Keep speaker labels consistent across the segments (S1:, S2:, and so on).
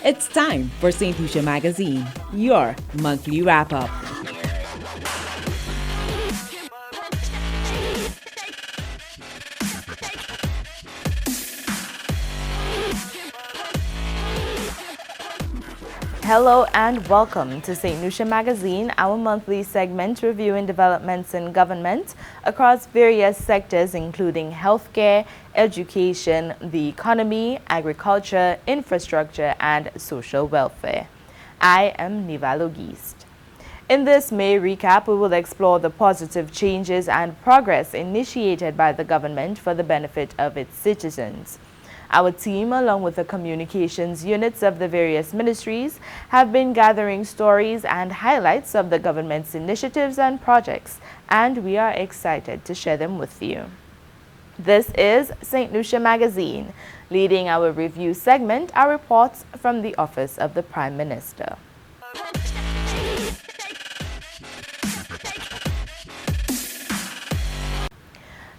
S1: It's time for Saint Lucia Magazine, your monthly wrap-up.
S2: Hello and welcome to Saint Lucia Magazine, our monthly segment reviewing developments in government across various sectors including healthcare, education, the economy, agriculture, infrastructure and social welfare. I am Nivalo Geist. In this May recap, we will explore the positive changes and progress initiated by the government for the benefit of its citizens. Our team, along with the communications units of the various ministries, have been gathering stories and highlights of the government's initiatives and projects, and we are excited to share them with you. This is Saint Lucia Magazine. Leading our review segment are reports from the Office of the Prime Minister.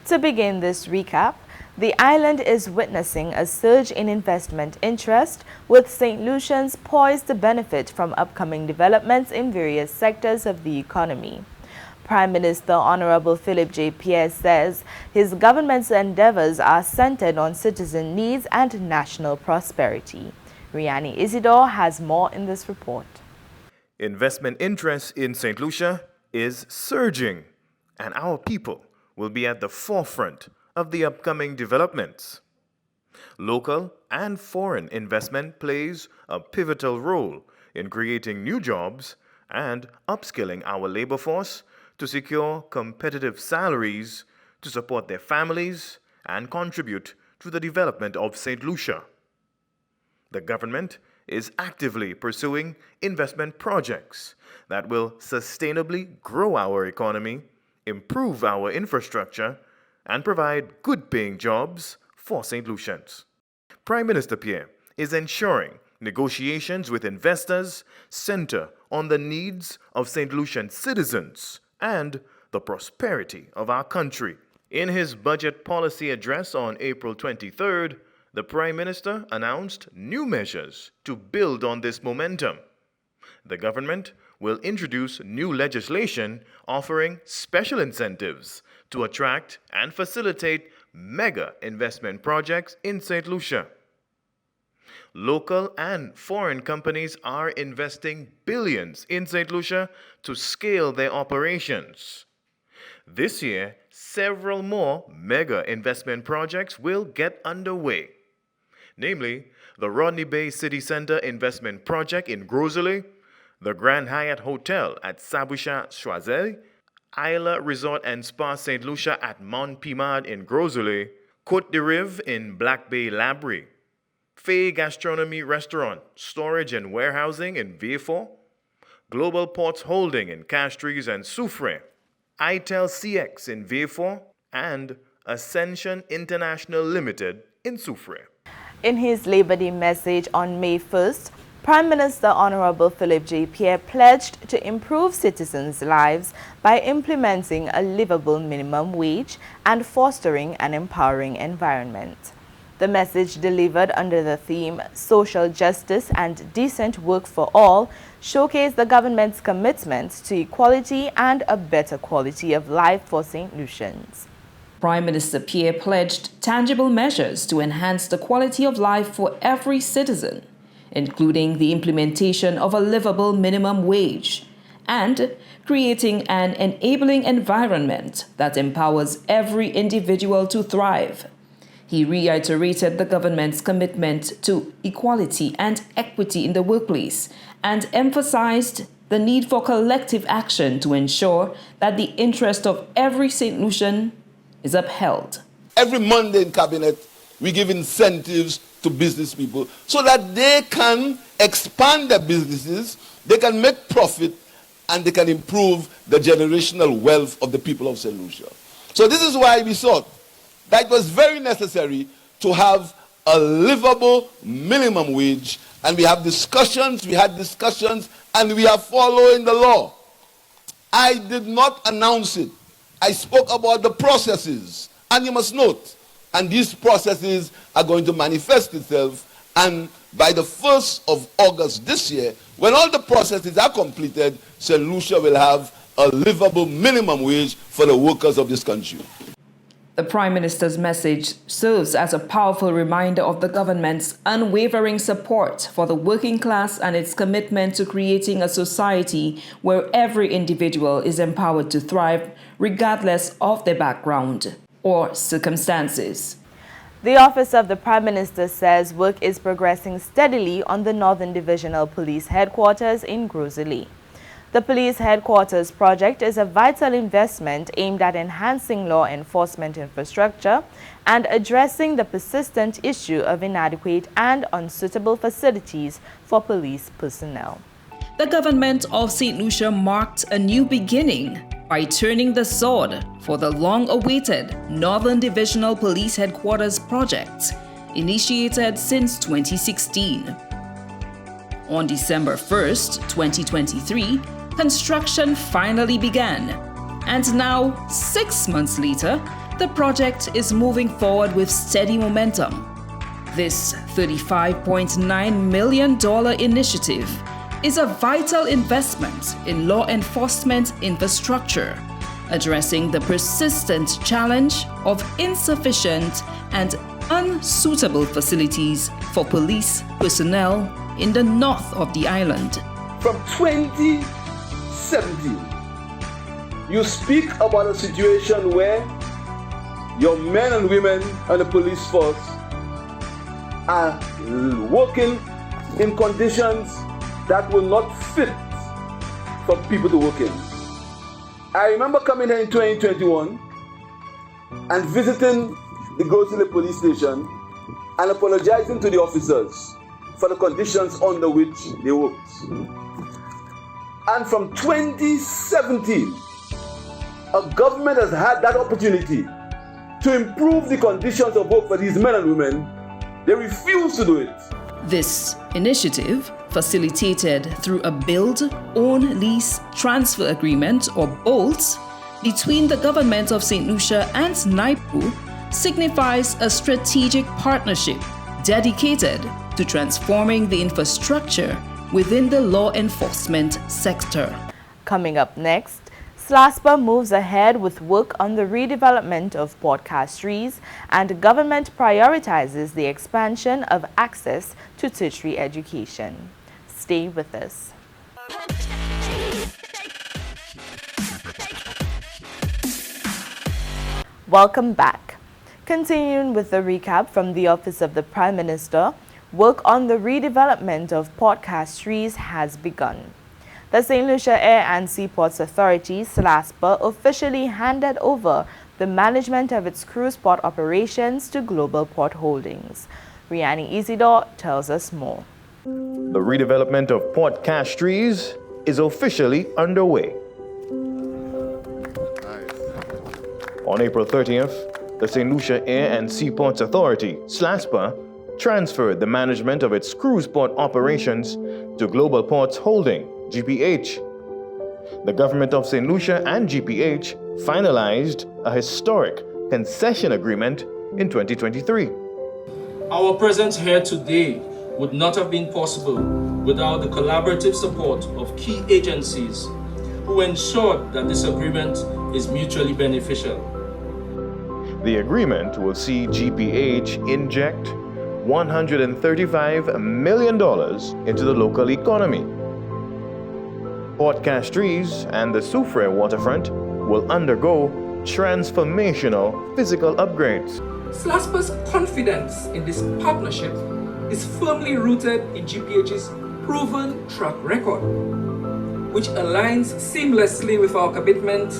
S2: To begin this recap, the island is witnessing a surge in investment interest, with St. Lucians poised to benefit from upcoming developments in various sectors of the economy. Prime Minister Honorable Philip J. Pierre says his government's endeavors are centered on citizen needs and national prosperity. Riani Isidore has more in this report.
S3: Investment interest in St. Lucia is surging, and our people will be at the forefront of the upcoming developments. Local and foreign investment plays a pivotal role in creating new jobs and upskilling our labor force to secure competitive salaries to support their families and contribute to the development of St. Lucia. The government is actively pursuing investment projects that will sustainably grow our economy, improve our infrastructure, and provide good-paying jobs for St. Lucians. Prime Minister Pierre is ensuring negotiations with investors center on the needs of St. Lucian citizens and the prosperity of our country. In his budget policy address on April 23rd, the Prime Minister announced new measures to build on this momentum. The government will introduce new legislation offering special incentives to attract and facilitate mega investment projects in St. Lucia. Local and foreign companies are investing billions in St. Lucia to scale their operations. This year, several more mega investment projects will get underway, namely the Rodney Bay City Center Investment Project in Grosley, the Grand Hyatt Hotel at Saboucha Choiseul, Isla Resort and Spa St. Lucia at Mont Pimard in Grosley, Côte de Rive in Black Bay Labrie, Fay Gastronomy Restaurant, Storage and Warehousing in Vieux-Fort, Global Ports Holding in Castries and Soufriere, ITEL CX in Vieux-Fort, and Ascension International Limited in Soufriere.
S2: In his Labor Day message on May 1st, Prime Minister Honorable Philip J. Pierre pledged to improve citizens' lives by implementing a livable minimum wage and fostering an empowering environment. The message, delivered under the theme Social Justice and Decent Work for All, showcased the government's commitment to equality and a better quality of life for St. Lucians.
S4: Prime Minister Pierre pledged tangible measures to enhance the quality of life for every citizen, including the implementation of a livable minimum wage and creating an enabling environment that empowers every individual to thrive. He reiterated the government's commitment to equality and equity in the workplace and emphasized the need for collective action to ensure that the interest of every St. Lucian is upheld.
S5: Every Monday in Cabinet, we give incentives to business people so that they can expand their businesses, they can make profit, and they can improve the generational wealth of the people of St. Lucia. So this is why we thought that it was very necessary to have a livable minimum wage, and we had discussions, and we are following the law. I did not announce it. I spoke about the processes, and you must note, and these processes are going to manifest itself And by the 1st of August this year, when all the processes are completed, St. Lucia will have a livable minimum wage for the workers of this country.
S4: The Prime Minister's message serves as a powerful reminder of the government's unwavering support for the working class and its commitment to creating a society where every individual is empowered to thrive, regardless of their background or circumstances.
S2: The Office of the Prime Minister says work is progressing steadily on the Northern Divisional Police Headquarters in Grosley. The police headquarters project is a vital investment aimed at enhancing law enforcement infrastructure and addressing the persistent issue of inadequate and unsuitable facilities for police personnel.
S4: The Government of Saint Lucia marked a new beginning by turning the sword for the long-awaited Northern Divisional Police Headquarters project, initiated since 2016. On December 1st, 2023, construction finally began, and now, 6 months later, the project is moving forward with steady momentum. This $35.9 million initiative is a vital investment in law enforcement infrastructure, addressing the persistent challenge of insufficient and unsuitable facilities for police personnel in the north of the island.
S6: From 2017, you speak about a situation where your men and women on the police force are working in conditions that will not fit for people to work in. I remember coming here in 2021 and visiting the Grosley police station and apologizing to the officers for the conditions under which they worked. And from 2017, a government has had that opportunity to improve the conditions of work for these men and women. They refuse to do it.
S4: This initiative, facilitated through a build, own, lease, transfer agreement or BOLT between the Government of Saint Lucia and NIPU, signifies a strategic partnership dedicated to transforming the infrastructure within the law enforcement sector.
S2: Coming up next, SLASPA moves ahead with work on the redevelopment of Port Castries, and government prioritizes the expansion of access to tertiary education. Stay with us. Welcome back. Continuing with the recap from the Office of the Prime Minister, work on the redevelopment of Port Castries has begun. The St. Lucia Air and Seaports Authority, SLASPA, officially handed over the management of its cruise port operations to Global Port Holdings. Riani Isidore tells us more.
S3: The redevelopment of Port Castries is officially underway. On April 30th, the St. Lucia Air and Seaports Authority, SLASPA, transferred the management of its cruise port operations to Global Ports Holding, GPH. The Government of Saint Lucia and GPH finalized a historic concession agreement in 2023.
S7: Our presence here today would not have been possible without the collaborative support of key agencies who ensured that this agreement is mutually beneficial.
S3: The agreement will see GPH inject $135 million into the local economy. Port Castries and the Soufriere waterfront will undergo transformational physical upgrades.
S8: SLASPA's confidence in this partnership is firmly rooted in GPH's proven track record, which aligns seamlessly with our commitment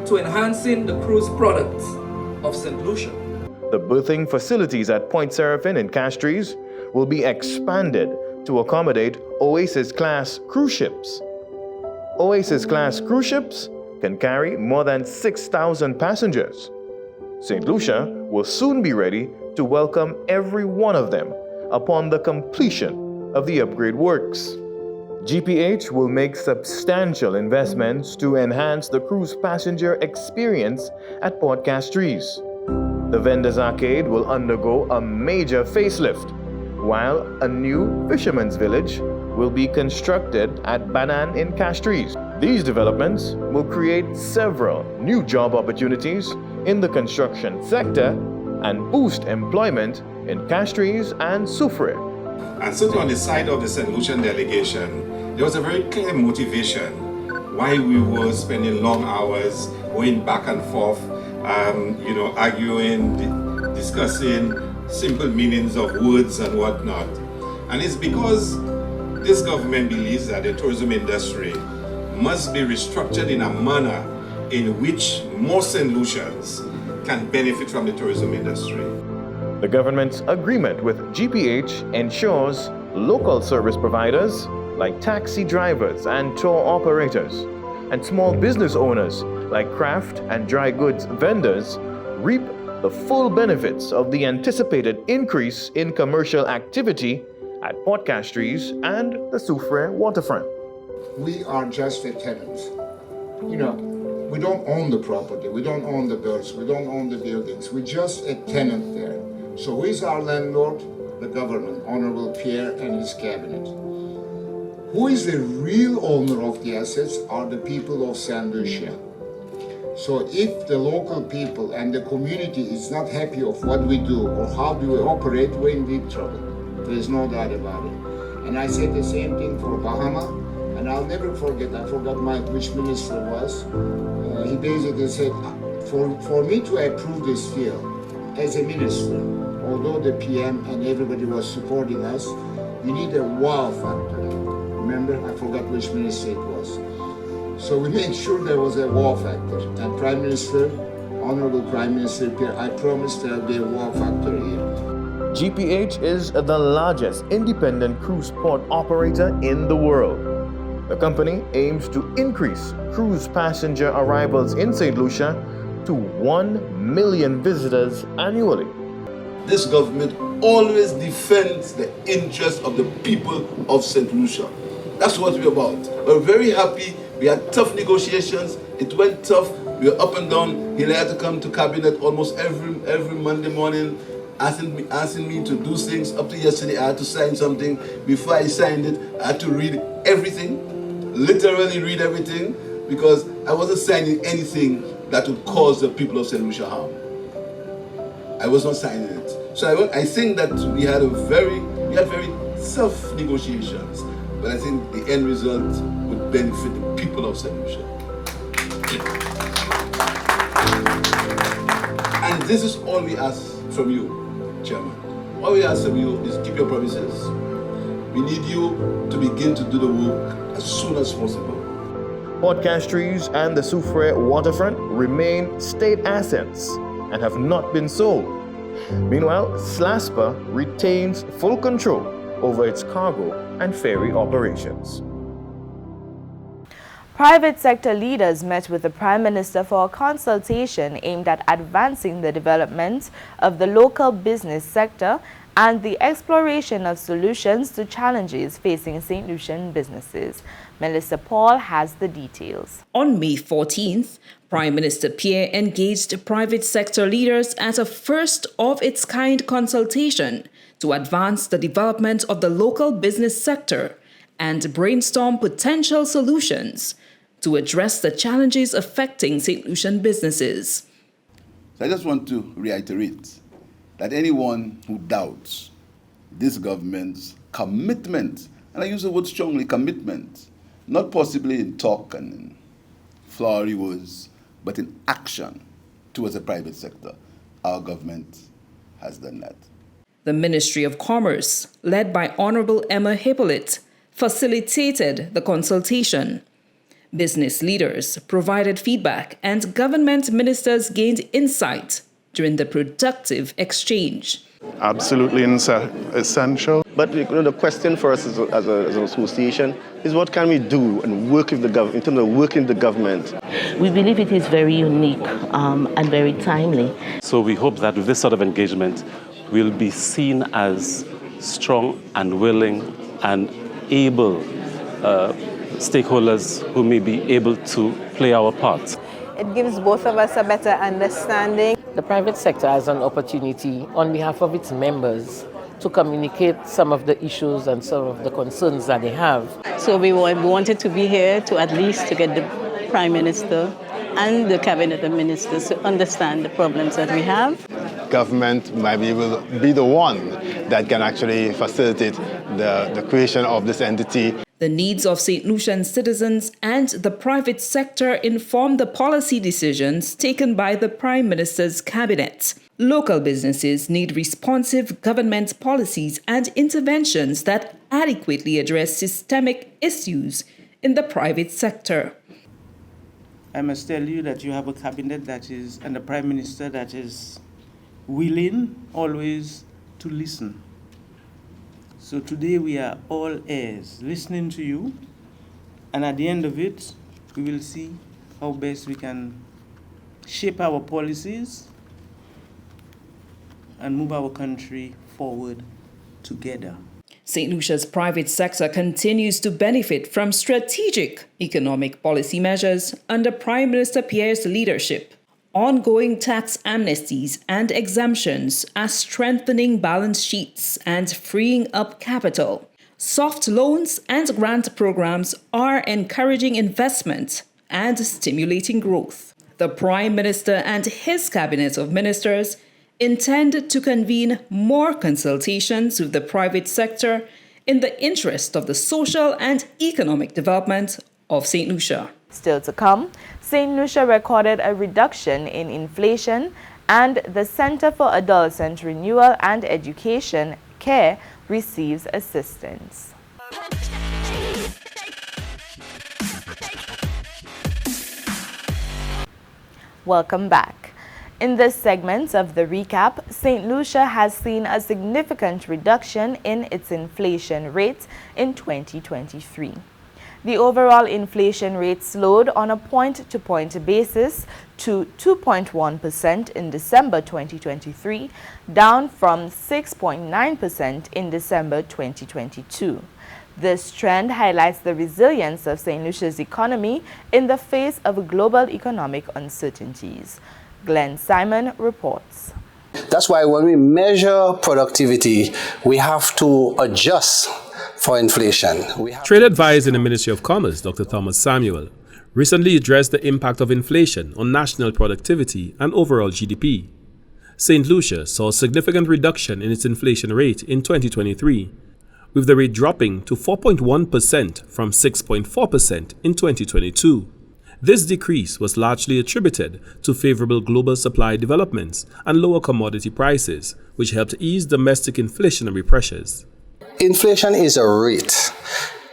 S8: to enhancing the cruise products of St. Lucia.
S3: The berthing facilities at Point Seraphin in Castries will be expanded to accommodate Oasis-class cruise ships. Oasis-class cruise ships can carry more than 6,000 passengers. St. Lucia will soon be ready to welcome every one of them upon the completion of the upgrade works. GPH will make substantial investments to enhance the cruise passenger experience at Port Castries. The Vendors Arcade will undergo a major facelift, while a new fisherman's village will be constructed at Banan in Castries. These developments will create several new job opportunities in the construction sector and boost employment in Castries and Soufriere.
S9: And certainly on the side of the St. Lucian delegation, there was a very clear motivation why we were spending long hours going back and forth, arguing, discussing simple meanings of words and whatnot. And it's because this government believes that the tourism industry must be restructured in a manner in which more St. Lucians can benefit from the tourism industry.
S3: The government's agreement with GPH ensures local service providers like taxi drivers and tour operators and small business owners like craft and dry goods vendors reap the full benefits of the anticipated increase in commercial activity at Port Castries and the Soufriere waterfront.
S10: We are just a tenant. We don't own the property, we don't own the birds, we don't own the buildings, we're just a tenant there. So who is our landlord? The government, Honorable Pierre and his cabinet. Who is the real owner of the assets are the people of Saint Lucia. So if the local people and the community is not happy of what we do or how do we operate, we're in deep trouble. There's no doubt about it. And I said the same thing for Bahama, and I'll never forget, I forgot which minister it was. He basically said, for me to approve this deal as a minister, although the PM and everybody was supporting us, we need a wow factor. Remember, I forgot which minister it was. So we made sure there was a wow factor. And Prime Minister, Honorable Prime Minister Pierre, I promised there will be a wow factor here.
S3: GPH is the largest independent cruise port operator in the world. The company aims to increase cruise passenger arrivals in St. Lucia to 1 million visitors annually.
S5: This government always defends the interests of the people of St. Lucia. That's what we're about. We're very happy. We had tough negotiations. It went tough. We were up and down. He had to come to cabinet almost every Monday morning, asking me to do things. Up to yesterday, I had to sign something. Before I signed it, I had to read everything, literally read everything, because I wasn't signing anything that would cause the people of St. Lucia harm. I was not signing it. So I think that we had very tough negotiations, but I think the end result would benefit the people of St. Lucia. And this is all we ask from you, Chairman. All we ask from you is keep your promises. We need you to begin to do the work as soon as possible.
S3: Port Castries and the Soufriere waterfront remain state assets and have not been sold. Meanwhile, SLASPA retains full control over its cargo and ferry operations.
S2: Private sector leaders met with the Prime Minister for a consultation aimed at advancing the development of the local business sector and the exploration of solutions to challenges facing St. Lucian businesses. Melissa Paul has the details.
S4: On May 14th, Prime Minister Pierre engaged private sector leaders at a first-of-its-kind consultation to advance the development of the local business sector and brainstorm potential solutions to address the challenges affecting St. Lucian businesses.
S5: So I just want to reiterate that anyone who doubts this government's commitment, and I use the word strongly, commitment, not possibly in talk and in flowery words, but in action towards the private sector, our government has done that.
S4: The Ministry of Commerce, led by Honorable Emma Hippolyte, facilitated the consultation. Business leaders provided feedback and government ministers gained insight during the productive exchange.
S11: Absolutely essential.
S12: But the question for us as an association is what can we do and work with the government in terms of working with the government.
S13: We believe it is very unique and very timely.
S14: So we hope that with this sort of engagement, we'll be seen as strong and willing and able stakeholders who may be able to play our part.
S15: It gives both of us a better understanding.
S16: The private sector has an opportunity on behalf of its members to communicate some of the issues and some of the concerns that they have.
S17: So we wanted to be here to at least to get the Prime Minister and the Cabinet of Ministers to understand the problems that we have.
S18: Government might be able to be the one that can actually facilitate the creation of this entity.
S4: The needs of St. Lucian citizens and the private sector inform the policy decisions taken by the Prime Minister's cabinet. Local businesses need responsive government policies and interventions that adequately address systemic issues in the private sector.
S19: I must tell you that you have a cabinet and a Prime Minister that is willing always to listen. So today we are all ears, listening to you, and at the end of it, we will see how best we can shape our policies and move our country forward together.
S4: St. Lucia's private sector continues to benefit from strategic economic policy measures under Prime Minister Pierre's leadership. Ongoing tax amnesties and exemptions are strengthening balance sheets and freeing up capital. Soft loans and grant programs are encouraging investment and stimulating growth. The Prime Minister and his cabinet of ministers intend to convene more consultations with the private sector in the interest of the social and economic development of St. Lucia.
S2: Still to come, St. Lucia recorded a reduction in inflation, and the Center for Adolescent Renewal and Education, CARE, receives assistance. Welcome back. In this segment of the recap, St. Lucia has seen a significant reduction in its inflation rate in 2023. The overall inflation rate slowed on a point-to-point basis to 2.1% in December 2023, down from 6.9% in December 2022. This trend highlights the resilience of St. Lucia's economy in the face of global economic uncertainties. Glenn Simon reports.
S20: That's why when we measure productivity, we have to adjust for inflation.
S21: Trade advisor in the Ministry of Commerce, Dr. Thomas Samuel, recently addressed the impact of inflation on national productivity and overall GDP. St. Lucia saw a significant reduction in its inflation rate in 2023, with the rate dropping to 4.1% from 6.4% in 2022. This decrease was largely attributed to favorable global supply developments and lower commodity prices, which helped ease domestic inflationary pressures.
S20: Inflation is a rate.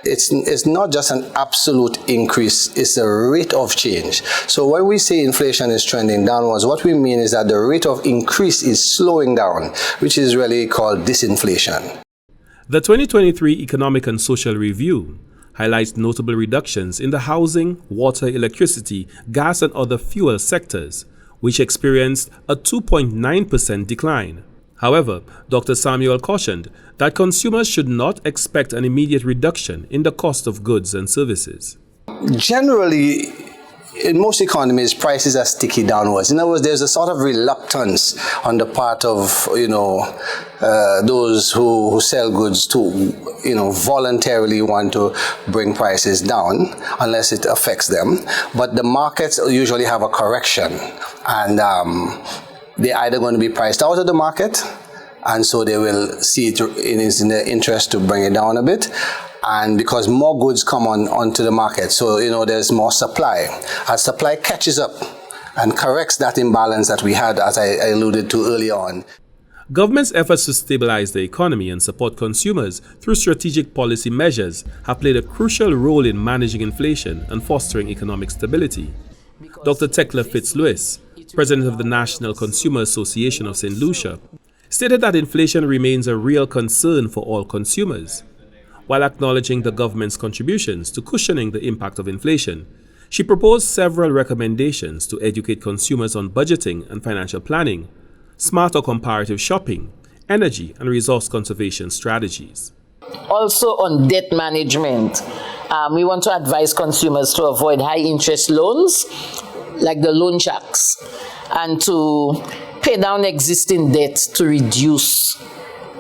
S20: It's not just an absolute increase, it's a rate of change. So when we say inflation is trending downwards, what we mean is that the rate of increase is slowing down, which is really called disinflation.
S21: The 2023 Economic and Social Review highlights notable reductions in the housing, water, electricity, gas and other fuel sectors, which experienced a 2.9% decline. However, Dr. Samuel cautioned that consumers should not expect an immediate reduction in the cost of goods and services.
S20: Generally, in most economies, prices are sticky downwards. In other words, there's a sort of reluctance on the part of, those who sell goods to, voluntarily want to bring prices down unless it affects them. But the markets usually have a correction, and they're either going to be priced out of the market, and so they will see it in their interest to bring it down a bit. And because more goods come onto the market, so there's more supply. As supply catches up and corrects that imbalance that we had, as I alluded to earlier on.
S21: Government's efforts to stabilize the economy and support consumers through strategic policy measures have played a crucial role in managing inflation and fostering economic stability. Dr. Tekla Fitzlewis, president of the National Consumer Association of St. Lucia, stated that inflation remains a real concern for all consumers. While acknowledging the government's contributions to cushioning the impact of inflation, she proposed several recommendations to educate consumers on budgeting and financial planning, smarter comparative shopping, energy and resource conservation strategies.
S16: Also on debt management, we want to advise consumers to avoid high interest loans like the loan sharks and to pay down existing debt to reduce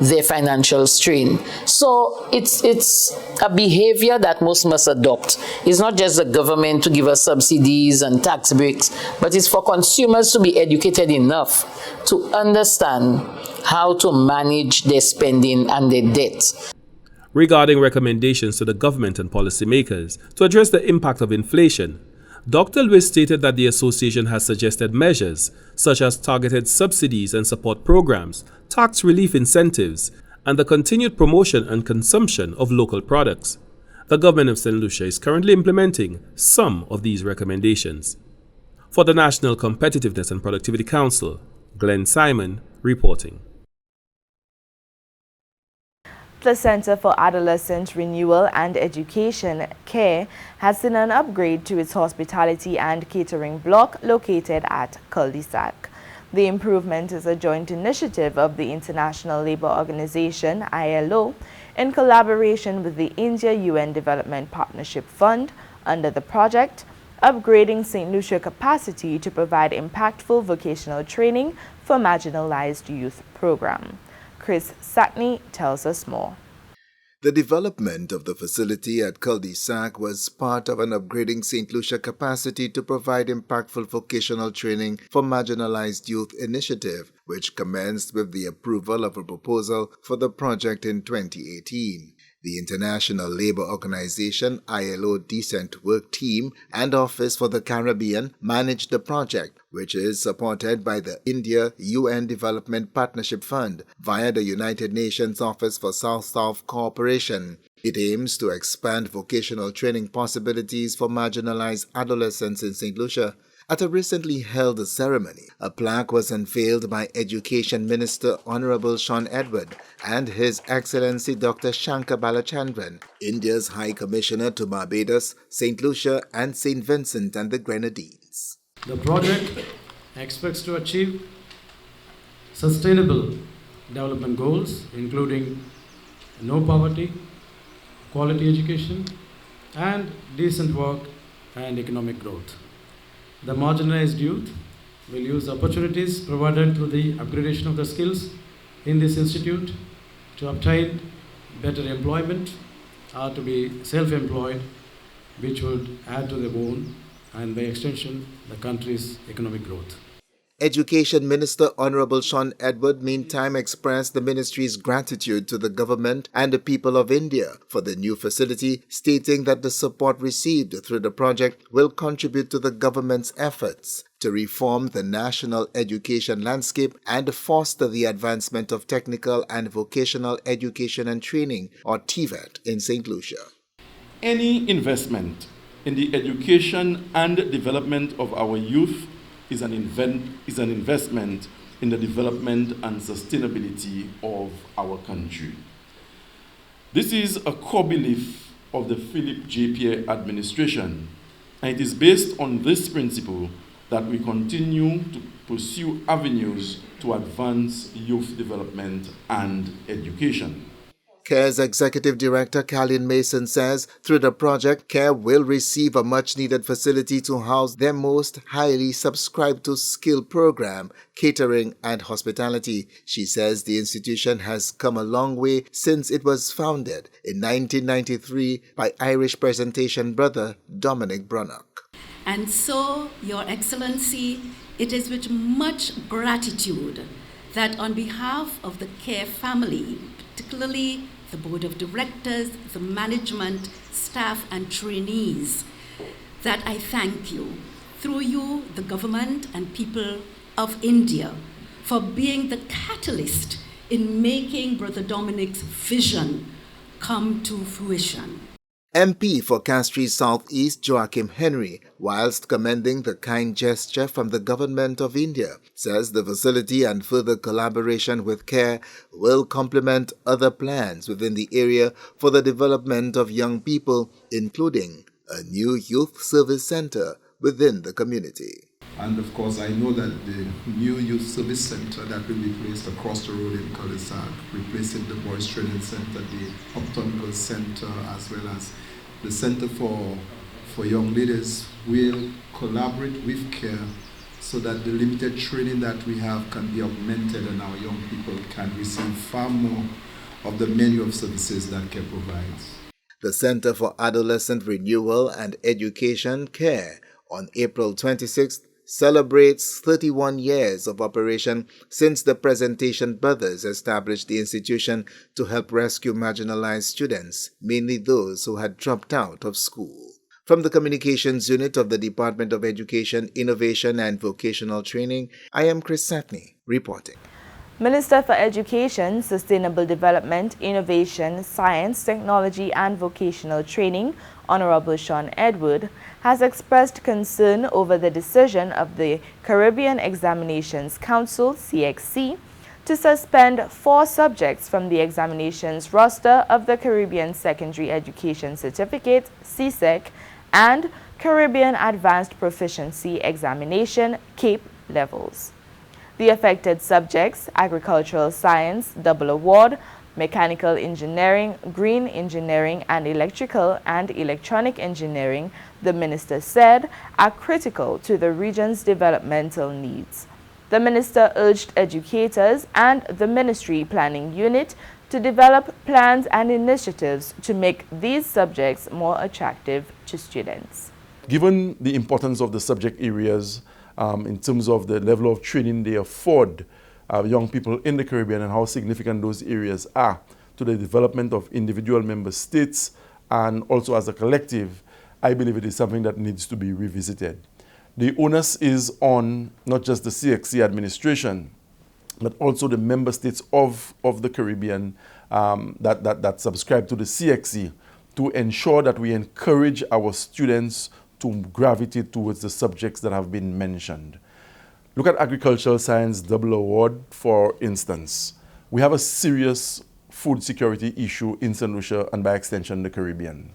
S16: their financial strain. So it's a behavior that most must adopt. It's not just the government to give us subsidies and tax breaks, but it's for consumers to be educated enough to understand how to manage their spending and their debt.
S21: Regarding recommendations to the government and policymakers to address the impact of inflation, Dr. Lewis stated that the association has suggested measures such as targeted subsidies and support programs, tax relief incentives, and the continued promotion and consumption of local products. The Government of Saint Lucia is currently implementing some of these recommendations. For the National Competitiveness and Productivity Council, Glenn Simon reporting.
S2: The Center for Adolescent Renewal and Education, CARE, has seen an upgrade to its hospitality and catering block located at Cul-de-sac. The improvement is a joint initiative of the International Labour Organization, ILO, in collaboration with the India-UN Development Partnership Fund under the project, upgrading St. Lucia capacity to provide impactful vocational training for marginalized youth program. Chris Satney tells us more.
S1: The development of the facility at Cul-de-sac was part of an upgrading St. Lucia capacity to provide impactful vocational training for marginalized youth initiative, which commenced with the approval of a proposal for the project in 2018. The International Labour Organization ILO Decent Work Team and Office for the Caribbean managed the project, which is supported by the India-UN Development Partnership Fund via the United Nations Office for South-South Cooperation. It aims to expand vocational training possibilities for marginalized adolescents in St. Lucia. At a recently held ceremony, a plaque was unveiled by Education Minister Honorable Sean Edward and His Excellency Dr. Shankar Balachandran, India's High Commissioner to Barbados, St. Lucia and St. Vincent and the Grenadines.
S22: The project expects to achieve sustainable development goals, including no poverty, quality education, and decent work and economic growth. The marginalized youth will use opportunities provided through the upgradation of the skills in this institute to obtain better employment or to be self-employed, which would add to their own and by extension the country's economic growth.
S1: Education Minister Honorable Sean Edward meantime expressed the ministry's gratitude to the government and the people of India for the new facility, stating that the support received through the project will contribute to the government's efforts to reform the national education landscape and foster the advancement of technical and vocational education and training, or TVET, in St. Lucia.
S23: Any investment in the education and development of our youth is an investment in the development and sustainability of our country. This is a core belief of the Philip J. Pierre administration, and it is based on this principle that we continue to pursue avenues to advance youth development and education.
S1: CARE's Executive Director Carlin Mason says through the project, CARE will receive a much-needed facility to house their most highly subscribed to skill program, catering and hospitality. She says the institution has come a long way since it was founded in 1993 by Irish presentation brother Dominic Brunnock.
S24: And so, Your Excellency, it is with much gratitude that on behalf of the CARE family, particularly the Board of Directors, the management, staff, and trainees, that I thank you, through you, the government and people of India, for being the catalyst in making Brother Dominic's vision come to fruition.
S1: MP for Castries Southeast Joachim Henry, whilst commending the kind gesture from the Government of India, says the facility and further collaboration with CARE will complement other plans within the area for the development of young people, including a new youth service center within the community.
S25: And of course, I know that the new youth service center that will be placed across the road in Cul-de-sac, replacing the Boys Training Center, the Upton Girls Center, as well as the Center for Young Leaders, will collaborate with CARE so that the limited training that we have can be augmented and our young people can receive far more of the menu of services that care provides.
S1: The Center for Adolescent Renewal and Education, CARE, on April 26th, celebrates 31 years of operation since the Presentation Brothers established the institution to help rescue marginalized students, mainly those who had dropped out of school. From the Communications Unit of the Department of Education, Innovation and Vocational Training, I am Chris Satney reporting.
S2: Minister for Education, Sustainable Development, Innovation, Science, Technology and Vocational Training, Honorable Sean Edward, has expressed concern over the decision of the Caribbean Examinations Council, CXC, to suspend 4 subjects from the examinations roster of the Caribbean Secondary Education Certificate, CSEC, and Caribbean Advanced Proficiency Examination, CAPE levels. The affected subjects, Agricultural Science, Double Award, Mechanical Engineering, Green Engineering, and Electrical and Electronic Engineering, the minister said, are critical to the region's developmental needs. The minister urged educators and the Ministry Planning Unit to develop plans and initiatives to make these subjects more attractive to students.
S23: Given the importance of the subject areas in terms of the level of training they afford young people in the Caribbean and how significant those areas are to the development of individual member states and also as a collective, I believe it is something that needs to be revisited. The onus is on not just the CXC administration, but also the member states of the Caribbean that subscribe to the CXC to ensure that we encourage our students to gravitate towards the subjects that have been mentioned. Look at agricultural science double award, for instance. We have a serious food security issue in St. Lucia and by extension the Caribbean.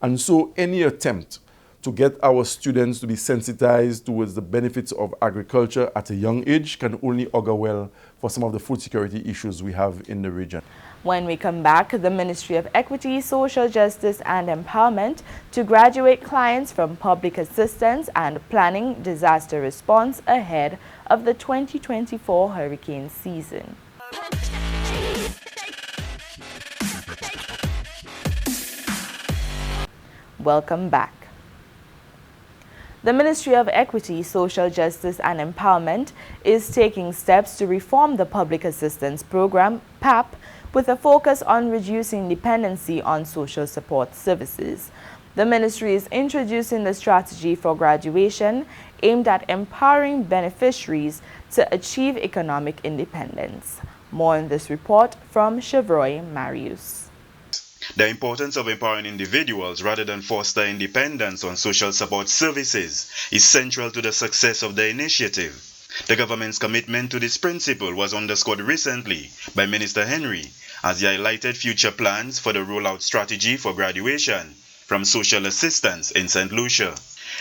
S23: And so any attempt to get our students to be sensitized towards the benefits of agriculture at a young age can only augur well for some of the food security issues we have in the region.
S2: When we come back, the Ministry of Equity, Social Justice and Empowerment to graduate clients from public assistance and planning disaster response ahead of the 2024 hurricane season. Welcome back. The Ministry of Equity, Social Justice and Empowerment is taking steps to reform the Public Assistance Program, PAP, with a focus on reducing dependency on social support services. The ministry is introducing the strategy for graduation aimed at empowering beneficiaries to achieve economic independence. More in this report from Chevroy Marius.
S6: The importance of empowering individuals rather than fostering dependence on social support services is central to the success of the initiative. The government's commitment to this principle was underscored recently by Minister Henry as he highlighted future plans for the rollout strategy for graduation from social assistance in St. Lucia.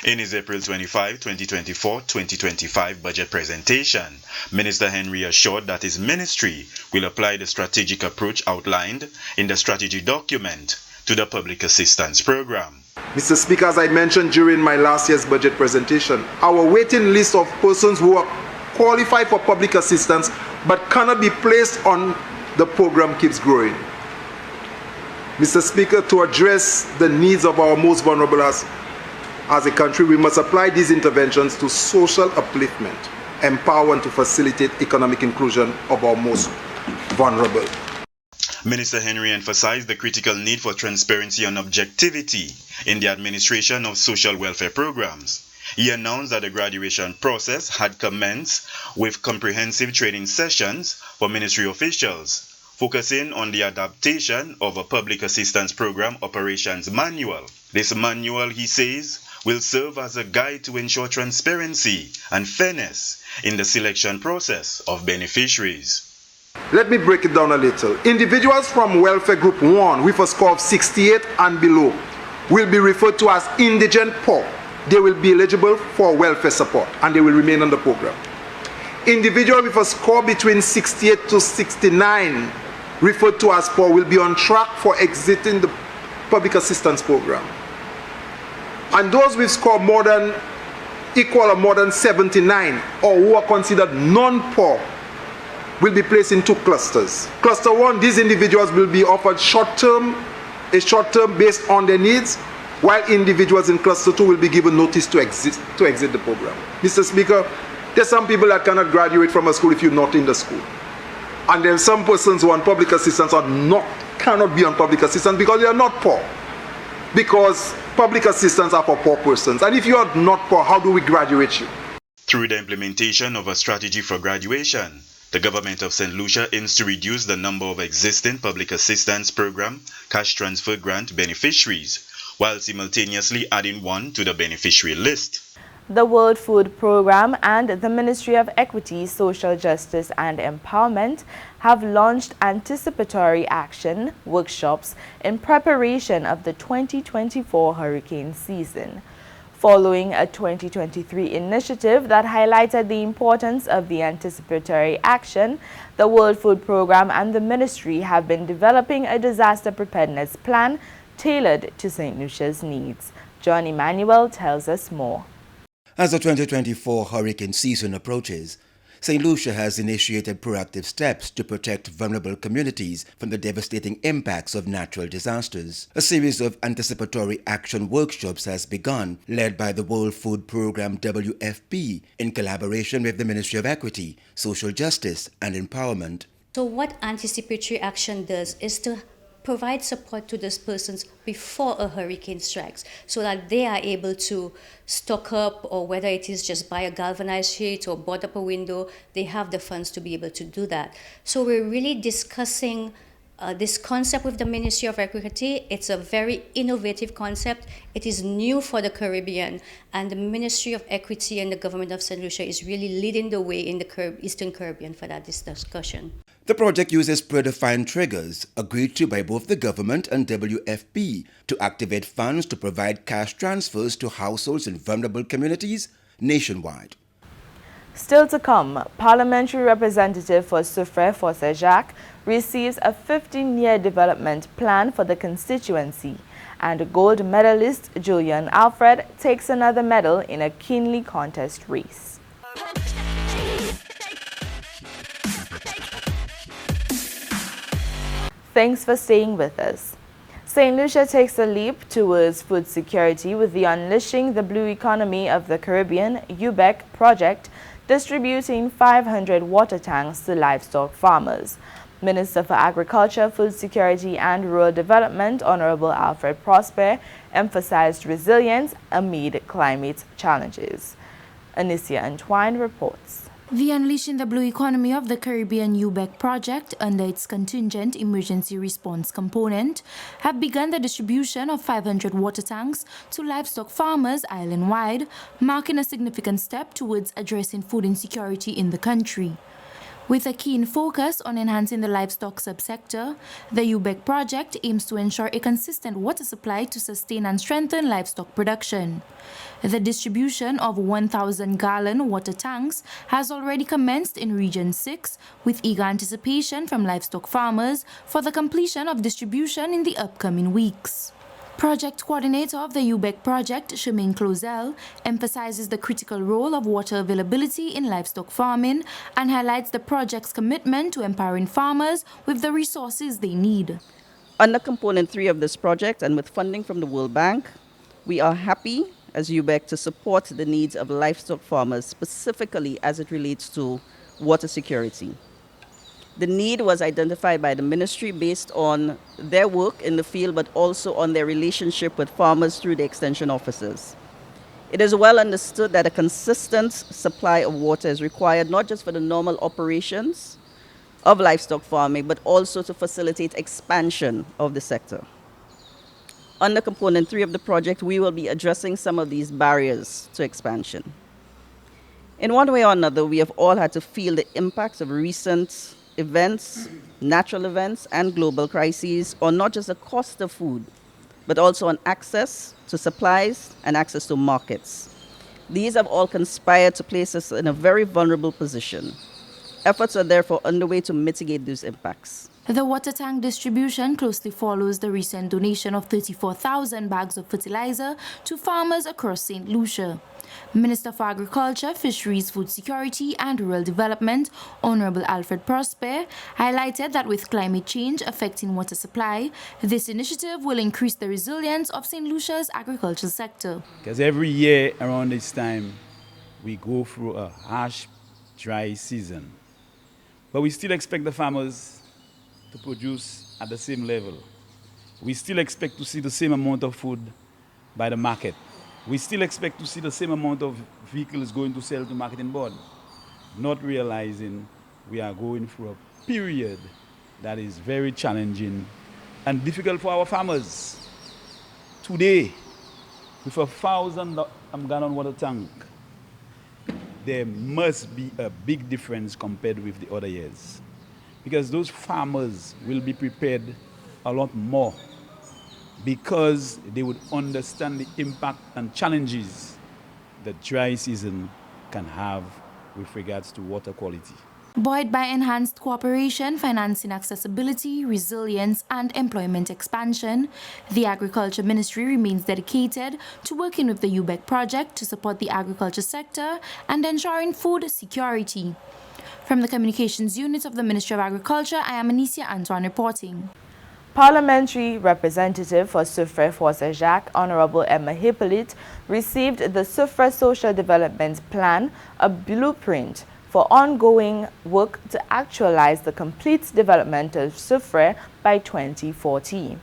S6: In his April 25, 2024-2025 budget presentation, Minister Henry assured that his ministry will apply the strategic approach outlined in the strategy document to the public assistance program.
S25: Mr. Speaker, as I mentioned during my last year's budget presentation, our waiting list of persons who are qualified for public assistance but cannot be placed on the program keeps growing. Mr. Speaker, to address the needs of our most vulnerable as a country, we must apply these interventions to social upliftment, empower and to facilitate economic inclusion of our most vulnerable.
S6: Minister Henry emphasized the critical need for transparency and objectivity in the administration of social welfare programs. He announced that the graduation process had commenced with comprehensive training sessions for ministry officials, focusing on the adaptation of a public assistance program operations manual. This manual, he says, will serve as a guide to ensure transparency and fairness in the selection process of beneficiaries.
S25: Let me break it down a little. Individuals from Welfare Group 1 with a score of 68 and below will be referred to as indigent poor. They will be eligible for welfare support and they will remain on the program. Individuals with a score between 68 to 69, referred to as poor, will be on track for exiting the public assistance program. And those with score more than equal or more than 79 or who are considered non-poor will be placed in 2 clusters. Cluster 1, these individuals will be offered a short-term based on their needs, while individuals in cluster 2 will be given notice to exit the program. Mr. Speaker, there's some people that cannot graduate from a school if you're not in the school. And then some persons who are on public assistance cannot be on public assistance because they are not poor. Because public assistance are for poor persons. And if you are not poor, how do we graduate you?
S6: Through the implementation of a strategy for graduation, the Government of Saint Lucia aims to reduce the number of existing public assistance program cash transfer grant beneficiaries, while simultaneously adding one to the beneficiary list.
S2: The World Food Programme and the Ministry of Equity, Social Justice and Empowerment have launched anticipatory action workshops in preparation of the 2024 hurricane season. Following a 2023 initiative that highlighted the importance of the anticipatory action, the World Food Programme and the Ministry have been developing a disaster preparedness plan tailored to St. Lucia's needs. John Emmanuel tells us more.
S3: As the 2024 hurricane season approaches, St. Lucia has initiated proactive steps to protect vulnerable communities from the devastating impacts of natural disasters. A series of anticipatory action workshops has begun, led by the World Food Programme WFP in collaboration with the Ministry of Equity, Social Justice and Empowerment.
S7: So what anticipatory action does is to provide support to those persons before a hurricane strikes so that they are able to stock up, or whether it is just buy a galvanized sheet or board up a window, they have the funds to be able to do that. So we're really discussing this concept with the Ministry of Equity. It's a very innovative concept. It is new for the Caribbean, and the Ministry of Equity and the Government of Saint Lucia is really leading the way in the Eastern Caribbean for that discussion.
S3: The project uses predefined triggers agreed to by both the government and WFP to activate funds to provide cash transfers to households in vulnerable communities nationwide.
S2: Still to come, Parliamentary Representative for Soufriere receives a 15-year development plan for the constituency, and gold medalist Julian Alfred takes another medal in a keenly contest race. Thanks for staying with us. St. Lucia takes a leap towards food security with the Unleashing the Blue Economy of the Caribbean UBEC project, distributing 500 water tanks to livestock farmers. Minister for Agriculture, Food Security and Rural Development, Honorable Alfred Prosper, emphasized resilience amid climate challenges. Anicia Antwine reports.
S8: The Unleashing the Blue Economy of the Caribbean UBEC project, under its contingent emergency response component, have begun the distribution of 500 water tanks to livestock farmers island-wide, marking a significant step towards addressing food insecurity in the country. With a keen focus on enhancing the livestock subsector, the UBEC project aims to ensure a consistent water supply to sustain and strengthen livestock production. The distribution of 1,000-gallon water tanks has already commenced in Region 6, with eager anticipation from livestock farmers for the completion of distribution in the upcoming weeks. Project coordinator of the UBEC project, Shemaine Closel, emphasizes the critical role of water availability in livestock farming and highlights the project's commitment to empowering farmers with the resources they need.
S9: Under Component 3 of this project, and with funding from the World Bank, we are happy as UBEC to support the needs of livestock farmers, specifically as it relates to water security. The need was identified by the ministry based on their work in the field, but also on their relationship with farmers through the extension officers. It is well understood that a consistent supply of water is required not just for the normal operations of livestock farming, but also to facilitate expansion of the sector. Under Component 3 of the project, we will be addressing some of these barriers to expansion. In one way or another, we have all had to feel the impacts of recent events, natural events, and global crises on not just the cost of food, but also on access to supplies and access to markets. These have all conspired to place us in a very vulnerable position. Efforts are therefore underway to mitigate these impacts.
S8: The water tank distribution closely follows the recent donation of 34,000 bags of fertilizer to farmers across St. Lucia. Minister for Agriculture, Fisheries, Food Security and Rural Development, Honorable Alfred Prosper, highlighted that with climate change affecting water supply, this initiative will increase the resilience of St. Lucia's agriculture sector.
S5: Because every year around this time, we go through a harsh, dry season. But we still expect the farmers to produce at the same level. We still expect to see the same amount of food by the market. We still expect to see the same amount of vehicles going to sell to marketing board, not realizing we are going through a period that is very challenging and difficult for our farmers. Today, with 1,000 gallon water tank, there must be a big difference compared with the other years, because those farmers will be prepared a lot more, because they would understand the impact and challenges that dry season can have with regards to water quality.
S8: Buoyed by enhanced cooperation, financing accessibility, resilience and employment expansion, the Agriculture Ministry remains dedicated to working with the UBEC project to support the agriculture sector and ensuring food security. From the Communications Unit of the Ministry of Agriculture, I am Anicia Antoine reporting.
S2: Parliamentary Representative for Soufriere Saint-Jacques, Honorable Emma Hippolyte, received the Soufriere Social Development Plan, a blueprint for ongoing work to actualize the complete development of Soufriere by 2040.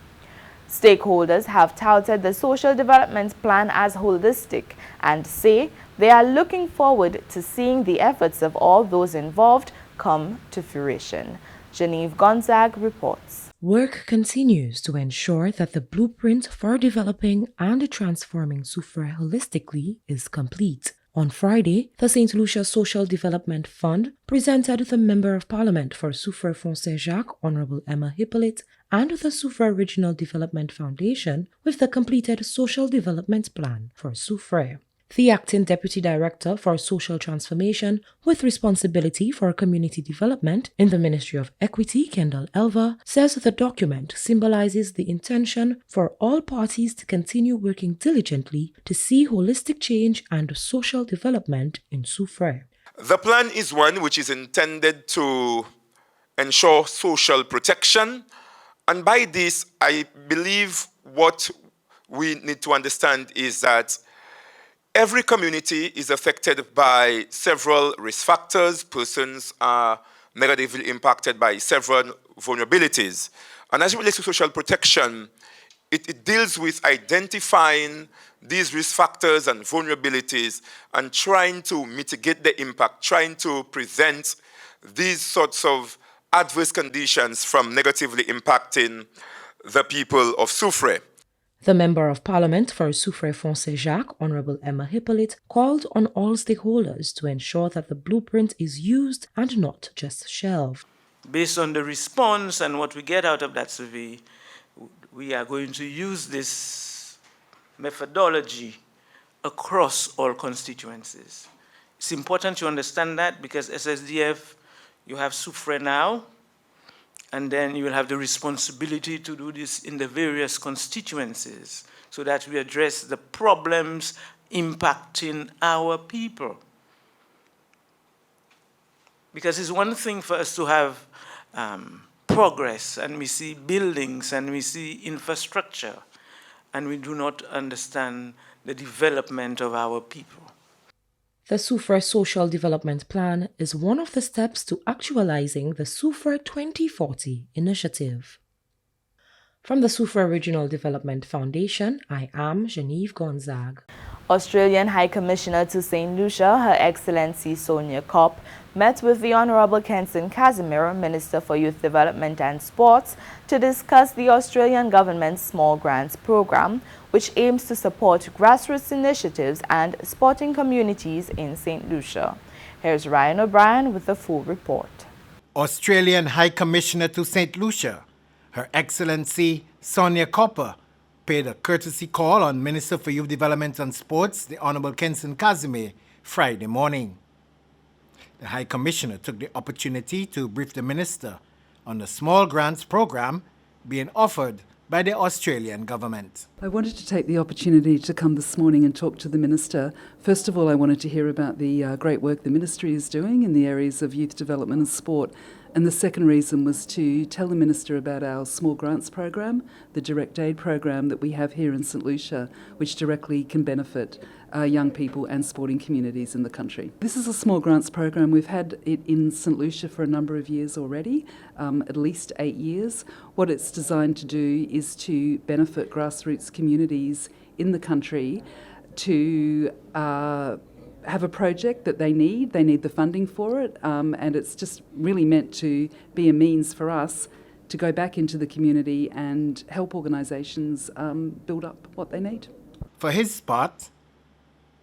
S2: Stakeholders have touted the social development plan as holistic and say they are looking forward to seeing the efforts of all those involved come to fruition. Genevieve Gonzague reports.
S10: Work continues to ensure that the blueprint for developing and transforming Soufriere holistically is complete. On Friday, the Saint Lucia Social Development Fund presented the Member of Parliament for Soufriere Saint-Jacques, Honorable Emma Hippolyte, and the Soufriere Regional Development Foundation with the completed Social Development Plan for Soufriere. The Acting Deputy Director for Social Transformation with responsibility for community development in the Ministry of Equity, Kendall Elva, says the document symbolizes the intention for all parties to continue working diligently to see holistic change and social development in Soufriere.
S11: The plan is one which is intended to ensure social protection, and by this, I believe what we need to understand is that every community is affected by several risk factors. Persons are negatively impacted by several vulnerabilities. And as it relates to social protection, it deals with identifying these risk factors and vulnerabilities and trying to mitigate the impact, trying to prevent these sorts of adverse conditions from negatively impacting the people of Soufriere.
S10: The Member of Parliament for Soufriere Saint-Jacques, Honorable Emma Hippolyte, called on all stakeholders to ensure that the blueprint is used and not just shelved.
S19: Based on the response and what we get out of that survey, we are going to use this methodology across all constituencies. It's important to understand that because SSDF, you have Soufriere now, and then you will have the responsibility to do this in the various constituencies so that we address the problems impacting our people. Because it's one thing for us to have progress, and we see buildings, and we see infrastructure, and we do not understand the development of our people.
S10: The Soufriere Social Development Plan is one of the steps to actualizing the Soufriere 2040 initiative. From the Soufriere Regional Development Foundation, I am Genevieve Gonzague.
S2: Australian High Commissioner to Saint Lucia, Her Excellency Sonia Kopp, met with the Honorable Kenson Casimiro, Minister for Youth Development and Sports, to discuss the Australian government's Small Grants Program, which aims to support grassroots initiatives and sporting communities in St. Lucia. Here's Ryan O'Brien with the full report.
S12: Australian High Commissioner to St. Lucia, Her Excellency Sonia Kopp, paid a courtesy call on Minister for Youth Development and Sports, the Honorable Kenson Casimiro, Friday morning. The High Commissioner took the opportunity to brief the Minister on the Small Grants Program being offered by the Australian government.
S13: I wanted to take the opportunity to come this morning and talk to the Minister. First of all, I wanted to hear about the great work the Ministry is doing in the areas of youth development and sport. And the second reason was to tell the Minister about our small grants program, the direct aid program that we have here in St Lucia, which directly can benefit young people and sporting communities in the country. This is a small grants program. We've had it in St Lucia for a number of years already, at least 8 years. What it's designed to do is to benefit grassroots communities in the country to have a project that they need the funding for it, and it's just really meant to be a means for us to go back into the community and help organisations build up what they need.
S12: For his part,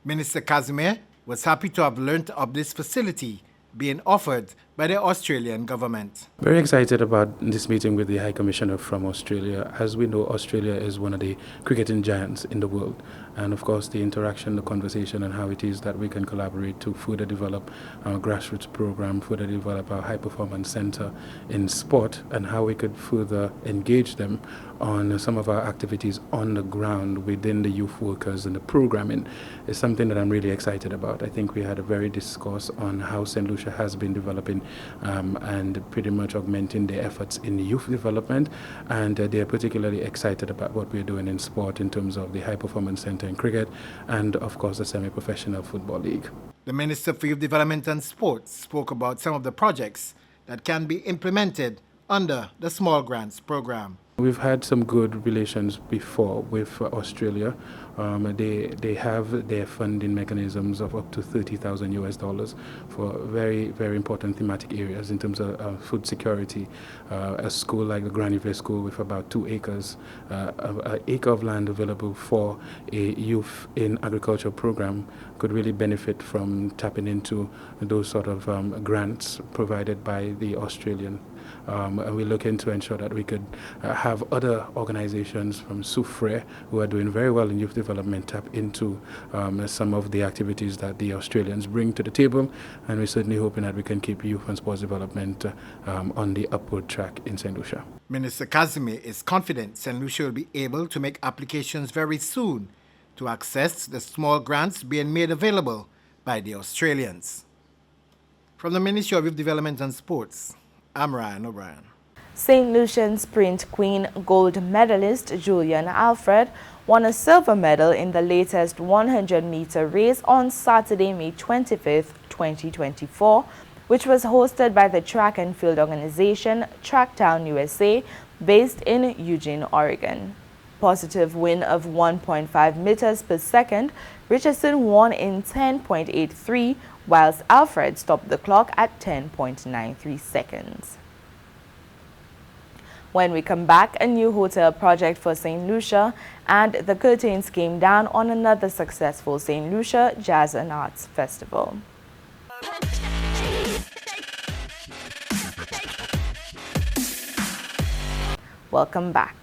S12: Minister Casimir was happy to have learnt of this facility being offered by the Australian government.
S14: Very excited about this meeting with the High Commissioner from Australia. As we know, Australia is one of the cricketing giants in the world. And of course, the interaction, the conversation, and how it is that we can collaborate to further develop our grassroots program, further develop our high-performance center in sport, and how we could further engage them on some of our activities on the ground within the youth workers and the programming is something that I'm really excited about. I think we had a very discourse on how St. Lucia has been developing and pretty much augmenting their efforts in youth development, and they're particularly excited about what we're doing in sport in terms of the high-performance center in cricket and, of course, the semi-professional football league.
S12: The Minister for Youth Development and Sports spoke about some of the projects that can be implemented under the Small Grants program.
S14: We've had some good relations before with Australia. They have their funding mechanisms of up to $30,000 for very, very important thematic areas in terms of food security. A school like the Graniville School with about 2 acres, an acre of land available for a youth in agriculture program could really benefit from tapping into those sort of grants provided by the Australian. And we're looking to ensure that we could have other organizations from Soufriere who are doing very well in youth development tap into some of the activities that the Australians bring to the table, and we're certainly hoping that we can keep youth and sports development on the upward track in St. Lucia.
S12: Minister Casimir is confident St. Lucia will be able to make applications very soon to access the small grants being made available by the Australians. From the Ministry of Youth Development and Sports, I'm Ryan O'Brien.
S2: St. Lucian Sprint Queen gold medalist Julian Alfred won a silver medal in the latest 100-meter race on Saturday, May 25th, 2024, which was hosted by the track and field organization Tracktown USA, based in Eugene, Oregon. Positive win of 1.5 meters per second, Richardson won in 10.83, whilst Alfred stopped the clock at 10.93 seconds. When we come back, a new hotel project for St. Lucia, and the curtains came down on another successful St. Lucia Jazz and Arts Festival. Welcome back.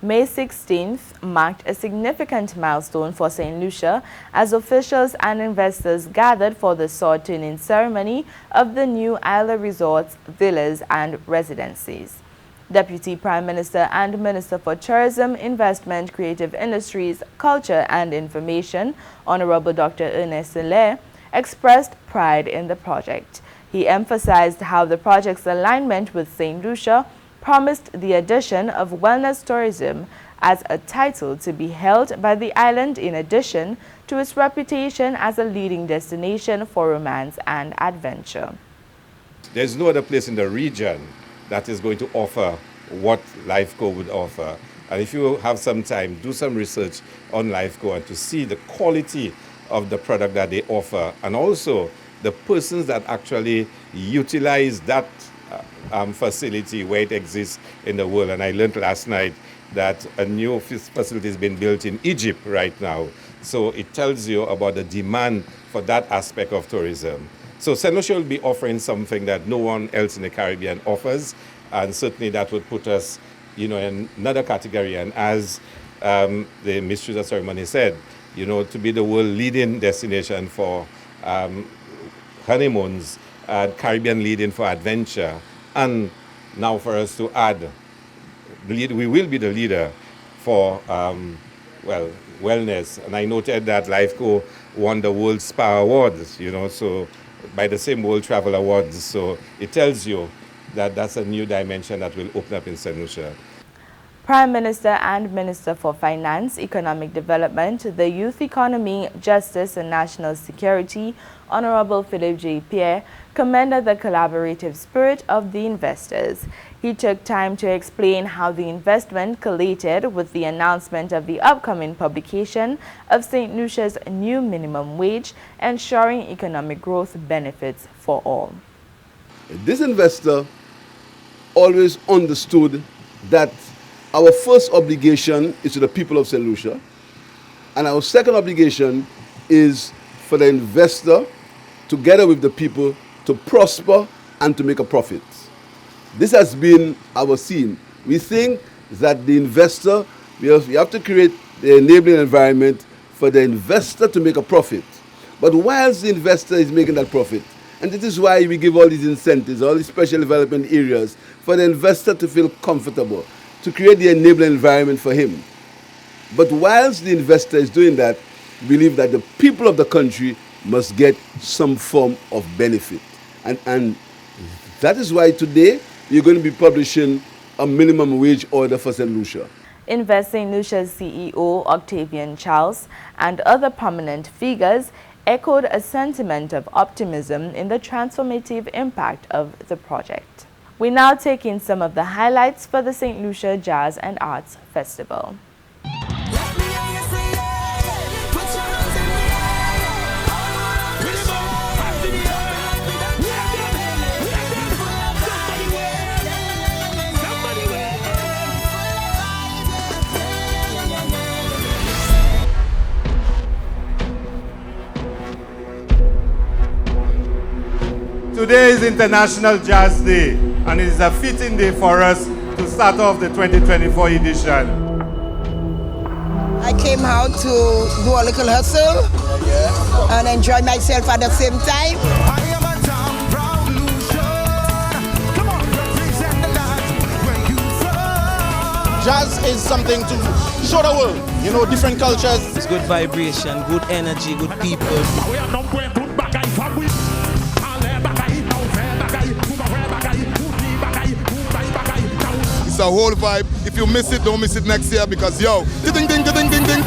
S2: May 16th marked a significant milestone for St. Lucia as officials and investors gathered for the sword-turning ceremony of the new Isla Resorts, Villas and Residencies. Deputy Prime Minister and Minister for Tourism, Investment, Creative Industries, Culture and Information, Honorable Dr. Ernest Hilaire, expressed pride in the project. He emphasized how the project's alignment with St. Lucia promised the addition of wellness tourism as a title to be held by the island, in addition to its reputation as a leading destination for romance and adventure.
S15: There's no other place in the region that is going to offer what Lifeco would offer. And if you have some time, do some research on Lifeco and to see the quality of the product that they offer, and also the persons that actually utilize that facility where it exists in the world. And I learned last night that a new facility is being built in Egypt right now. So it tells you about the demand for that aspect of tourism. So St. Lucia will be offering something that no one else in the Caribbean offers, and certainly that would put us, in another category. And as the Mistress of Ceremony said, to be the world leading destination for honeymoons, Caribbean leading for adventure, and now for us to add we will be the leader for wellness. And I noted that LifeCo won the World Spa Awards, so by the same World Travel Awards. So it tells you that that's a new dimension that will open up in Saint Lucia.
S2: Prime Minister and Minister for Finance, Economic Development, the Youth Economy, Justice and National Security, Honorable Philip J. Pierre, commended the collaborative spirit of the investors. He took time to explain how the investment collated with the announcement of the upcoming publication of St. Lucia's new minimum wage, ensuring economic growth benefits for all.
S4: This investor always understood that our first obligation is to the people of St. Lucia, and our second obligation is for the investor, together with the people, to prosper and to make a profit. This has been our theme. We think that the investor, we have to create the enabling environment for the investor to make a profit. But whilst the investor is making that profit, and this is why we give all these incentives, all these special development areas, for the investor to feel comfortable, to create the enabling environment for him. But whilst the investor is doing that, we believe that the people of the country must get some form of benefit. And that is why today you're going to be publishing a minimum wage order for St. Lucia.
S2: Invest St. Lucia's CEO, Octavian Charles, and other prominent figures echoed a sentiment of optimism in the transformative impact of the project. We now take in some of the highlights for the St. Lucia Jazz and Arts Festival.
S16: Today is International Jazz Day, and it is a fitting day for us to start off the 2024 edition.
S17: I came out to do a little hustle and enjoy myself at the same time.
S18: Jazz is something to show the world, different cultures.
S20: It's good vibration, good energy, good people.
S18: It's a whole vibe. If you miss it, don't miss it next year because ding ding ding ding ding ding.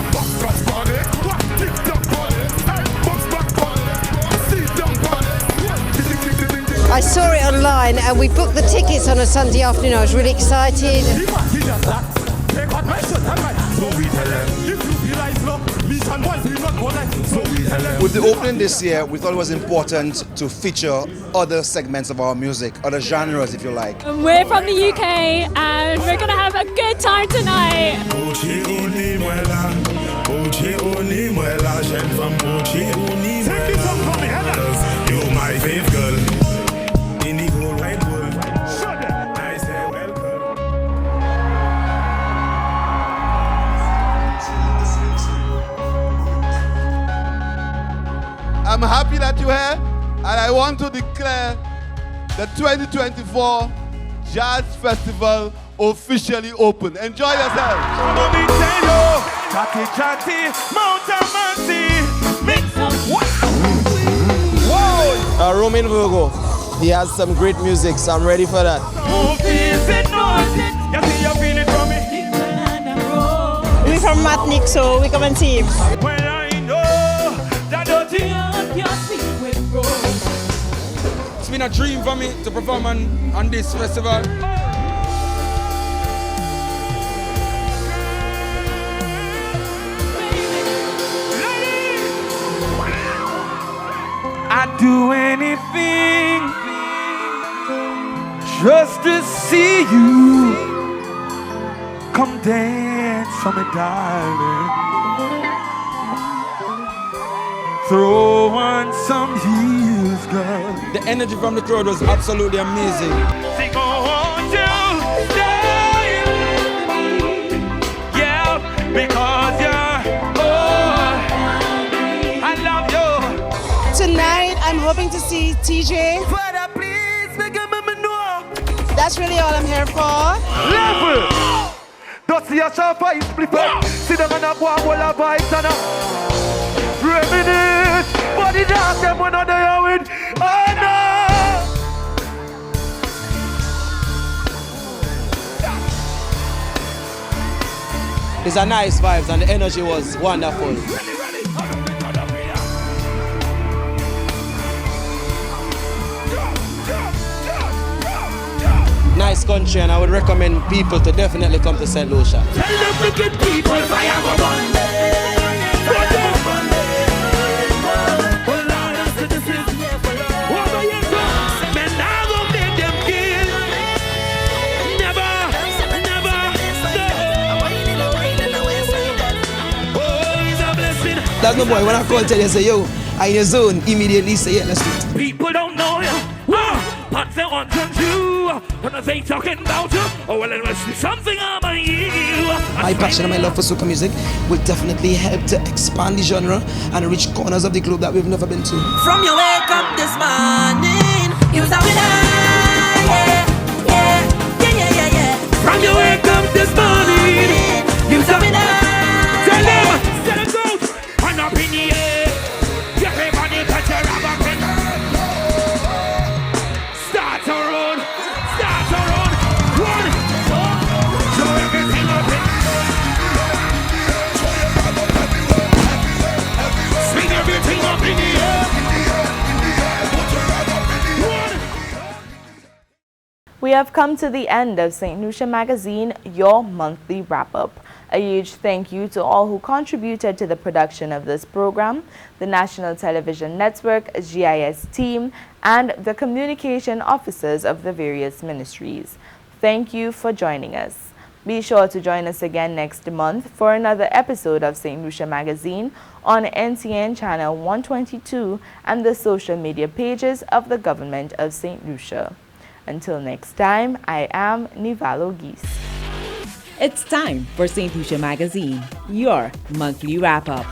S26: I saw it online and we booked the tickets on a Sunday afternoon. I was really excited.
S18: With the opening this year, we thought it was important to feature other segments of our music, other genres if you like.
S27: We're from the UK and we're going to have a good time tonight.
S16: You're my favorite girl.
S4: I'm happy that you're here, and I want to declare the 2024 Jazz Festival officially open. Enjoy yourselves.
S18: Roman Virgo, he has some great music, so I'm ready for that.
S26: We're from Matnik, so we come and see him.
S18: It's been a dream for me to perform on this festival.
S16: I'd do anything just to see you come dance for me, darling. Throw on some heels, girl.
S18: The energy from the crowd was absolutely amazing.
S16: They go on to stay, yeah, because I love
S26: you. Tonight, I'm hoping to see TJ.
S17: That's really all I'm here for.
S1: Level! Don't see a sharp eye split up. Sit down and a go and hold a vibes and a reminisce. Body dark, them when they are with. Oh no!
S20: It's a nice vibes and the energy was wonderful. Nice country, and I would recommend people to definitely come to Saint Lucia.
S1: Tell them to get people fire go burn.
S20: That's no boy. When I call tell you, say, yo, I in your zone, immediately say, yeah, let's do it.
S1: People don't know you. But they want to do. When they talking about you, oh, well, it must be something about you.
S20: My passion and my love for soca music will definitely help to expand the genre and reach corners of the globe that we've never been to.
S6: From your wake up this morning, you was a winner. Yeah.
S1: From your wake up this morning, you was a winner. Tell them, set it out. And up in the air, everybody put your rubber band. Start to run. One. Show everything up in the air. Swing everything up in the air.
S2: We have come to the end of Saint Lucia Magazine, your monthly wrap-up. A huge thank you to all who contributed to the production of this program, the National Television Network, GIS team, and the communication officers of the various ministries. Thank you for joining us. Be sure to join us again next month for another episode of Saint Lucia Magazine on NTN Channel 122 and the social media pages of the Government of Saint Lucia. Until next time, I am Nivalo Geese.
S21: It's time for Saint Lucia Magazine, your monthly wrap-up.